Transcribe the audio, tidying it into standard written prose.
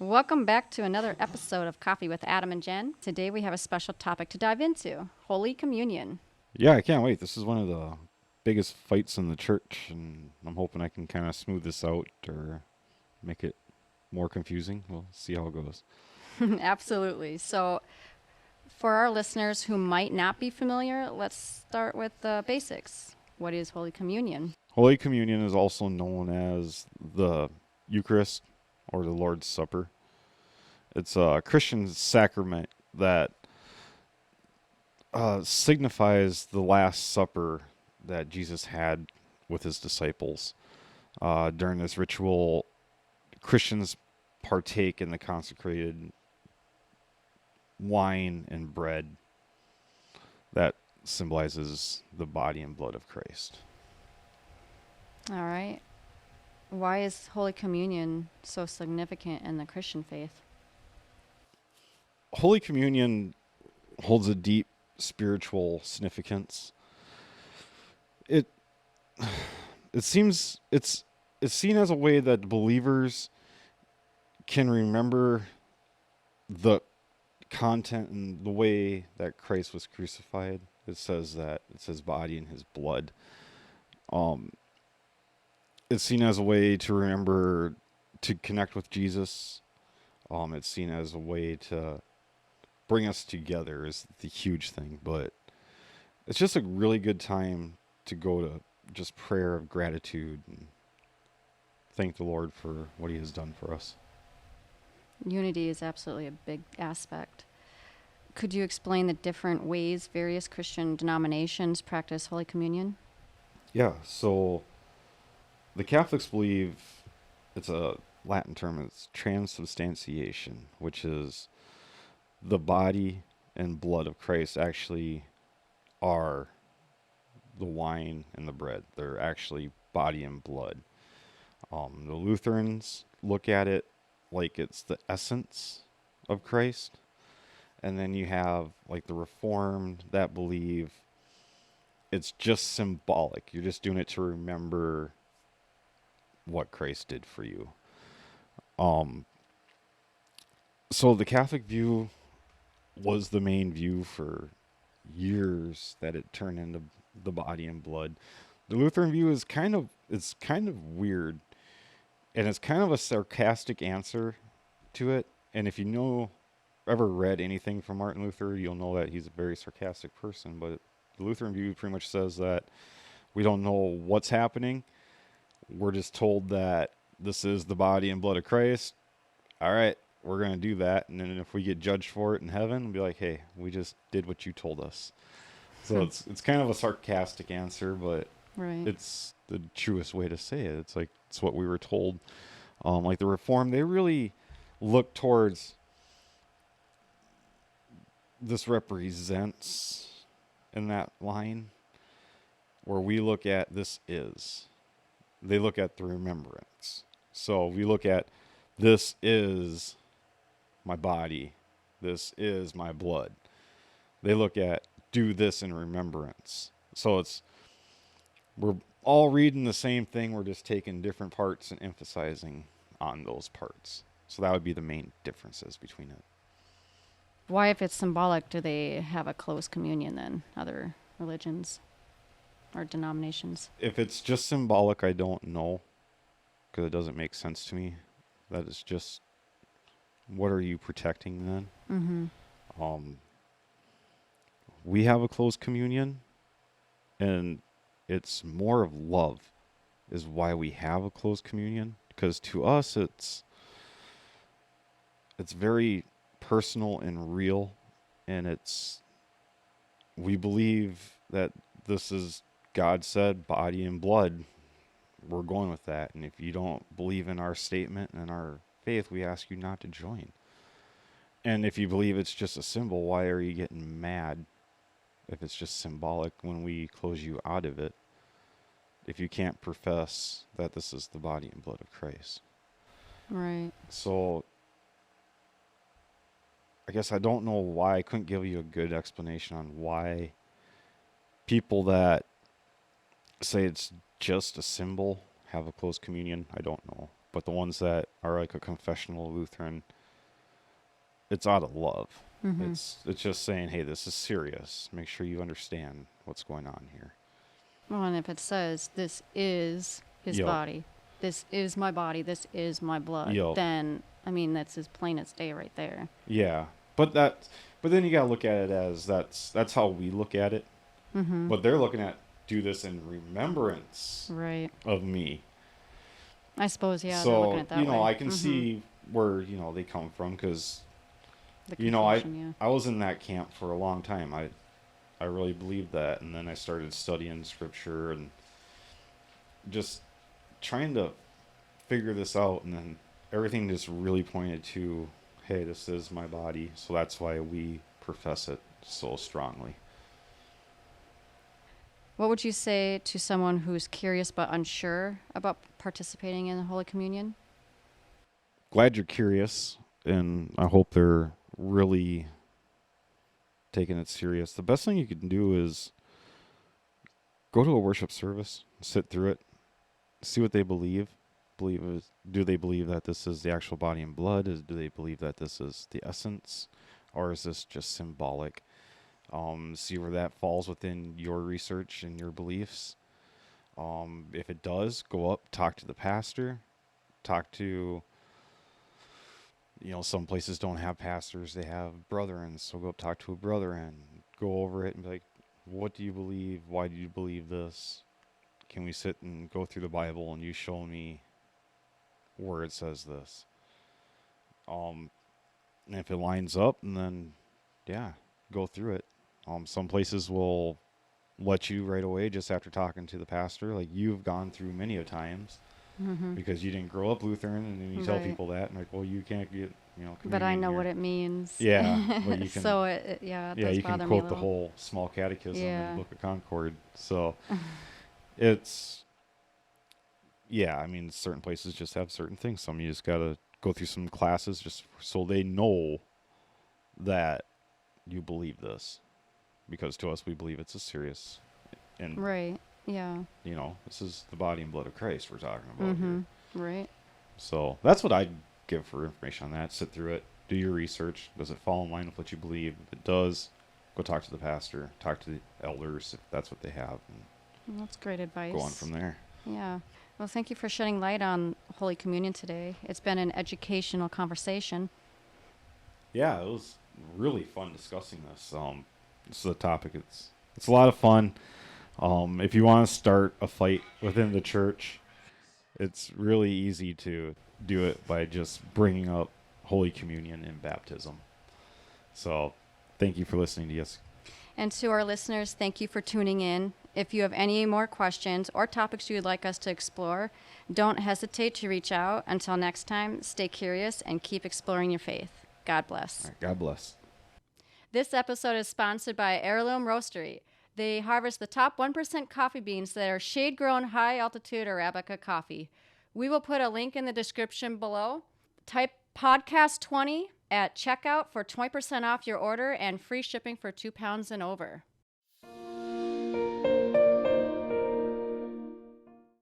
Welcome back to another episode of Coffee with Adam and Jen. Today we have a special topic to dive into Holy Communion. Yeah, I can't wait. This is one of the biggest fights in the church, and I'm hoping I can kind of smooth this out or make it more confusing. We'll see how it goes. Absolutely. So, for our listeners who might not be familiar, let's start with the basics. What is Holy Communion? Holy Communion is also known as the Eucharist or the Lord's Supper. It's a Christian sacrament that signifies the Last Supper that Jesus had with his disciples. During this ritual, Christians partake in the consecrated wine and bread that symbolizes the body and blood of Christ. All right. Why is Holy Communion so significant in the Christian faith? Holy Communion holds a deep spiritual significance. It it seems it's seen as a way that believers can remember the content and the way that Christ was crucified. It says that it's his body and his blood. Um, it's seen as a way to remember to connect with Jesus. It's seen as a way to bring us together is the huge thing, but it's just a really good time to go to just prayer of gratitude and thank the Lord for what he has done for us. Unity is absolutely a big aspect. Could you explain the different ways various Christian denominations practice Holy Communion? Yeah, so the Catholics believe it's a Latin term, it's transubstantiation, which is the body and blood of Christ actually are the wine and the bread. They're actually body and blood. The Lutherans look at it like it's the essence of Christ. And then you have like the Reformed that believe it's just symbolic. You're just doing it to remember what Christ did for you. Um, so the Catholic view was the main view for years that it turned into the body and blood. The Lutheran view is kind of weird, and it's kind of a sarcastic answer to it. And if you know ever read anything from Martin Luther, you'll know that he's a very sarcastic person. But the Lutheran view pretty much says that we don't know what's happening. We're just told that this is the body and blood of Christ. All right, we're going to do that. And then if we get judged for it in heaven, we'll be like, hey, we just did what you told us. So it's kind of a sarcastic answer, but Right. it's the truest way to say it. It's like it's what we were told. Like the Reformed, they really look towards this represents in that line where we look at this is. They look at the remembrance. So we look at this is my body. This is my blood. They look at do this in remembrance. So we're all reading the same thing. We're just taking different parts and emphasizing on those parts. So that would be the main differences between it. Why, if it's symbolic, do they have a close communion than other religions or denominations? If it's just symbolic, I don't know because it doesn't make sense to me. That is just what are you protecting then? Mm-hmm. Um, we have a closed communion, and it's more of love is why we have a closed communion because to us it's very personal and real, and it's we believe that this is God said body and blood. We're going with that, and if you don't believe in our statement and our faith, we ask you not to join. And if you believe it's just a symbol, why are you getting mad if it's just symbolic when we close you out of it? If you can't profess that this is the body and blood of Christ. Right. So I guess I don't know why I couldn't give you a good explanation on why people that say it's just a symbol have a closed communion. I don't know. but the ones that are like a confessional Lutheran, it's out of love. Mm-hmm. It's just saying, hey, this is serious. Make sure you understand what's going on here. Well, and if it says this is his Yup. body, this is my body, this is my blood, Yup. then I mean that's as plain as day right there. Yeah, but then you gotta look at it as that's how we look at it. Mm-hmm. But they're looking at do this in remembrance Right. of me. I suppose, yeah, they're looking So at it that way. I can Mhm. see where they come from, because The I confession, I was in that camp for a long time. I really believed that, and then I started studying scripture and just trying to figure this out, and then everything just really pointed to, hey, this is my body, so that's why we profess it so strongly. What would you say to someone who's curious but unsure about participating in the Holy Communion? Glad you're curious, and I hope they're really taking it serious. The best thing you can do is go to a worship service, sit through it, see what they believe. Do they believe that this is the actual body and blood? Do they believe that this is the essence, or is this just symbolic? See where that falls within your research and your beliefs. If it does, go up, talk to the pastor, talk to, some places don't have pastors, they have brethren, so go up, talk to a brethren, go over it and be like, what do you believe? Why do you believe this? Can we sit and go through the Bible and you show me where it says this? And if it lines up, and then, yeah, go through it. Some places will let you right away just after talking to the pastor, like you've gone through many a times, Mm-hmm. because you didn't grow up Lutheran, and then you tell Right. people that, and like, well, you can't get, But I communion know here. what it means. Yeah, but you can. So it yeah, it Yeah, does you can bother me a quote the little. whole small catechism Yeah. and Book of Concord. So it's, yeah, I mean, certain places just have certain things. Some you just gotta go through some classes just so they know that you believe this, because to us we believe it's a serious, and Right. Yeah. this is the body and blood of Christ we're talking about Mm-hmm. here. Right. So that's what I'd give for information on that. Sit through it, do your research. Does it fall in line with what you believe? If it does, go talk to the pastor, talk to the elders if that's what they have, and Well, that's great advice. go on from there. Yeah. Well, thank you for shedding light on Holy Communion today. It's been an educational conversation. Yeah, it was really fun discussing this. This is a topic. It's a lot of fun. If you want to start a fight within the church, it's really easy to do it by just bringing up Holy Communion and baptism. So, thank you for listening to us. And to our listeners, thank you for tuning in. If you have any more questions or topics you would like us to explore, don't hesitate to reach out. Until next time, stay curious and keep exploring your faith. God bless. All right, God bless. This episode is sponsored by Heirloom Roastery. They harvest the top 1% coffee beans that are shade-grown high-altitude Arabica coffee. We will put a link in the description below. Type podcast20 at checkout for 20% off your order and free shipping for 2 pounds and over.